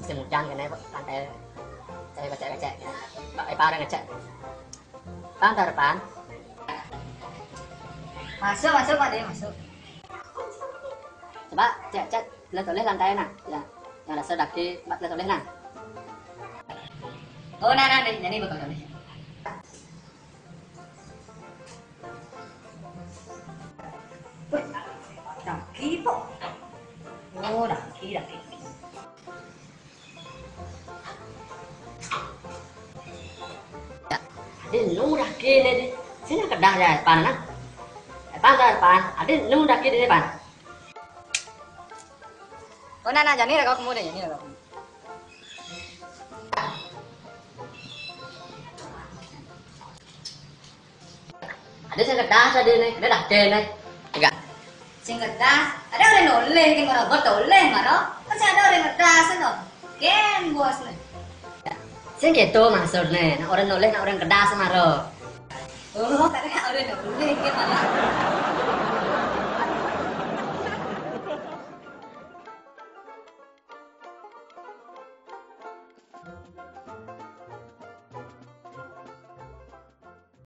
musim hujan cái này lantai saya becek-becek pakai parang ngecek pan tar pan Masuk, masuk Pak De, masuk. coba cek lihat tulis lantai nah ya yang ada sedaki lihat tulis nah Oh, nah, ini bakal nih. Wih, daki po. Oh, daki. Di nung daki nih di sini kedah ya pan nah pan tar pan ada nung daki di pan Oh, nah, jadi lah kau kemudian, jadi lah kau. ada saya kedah tadi nih ada daki nih enggak Singkatnya, ada orang noleh, kan orang bertoleh, mana? Macam ada orang ngedas, no? Ken bos nih. sini gitu maksud nih nah orang nulis nah orang kedah semaro Oh, katanya orang noleh, kan mana?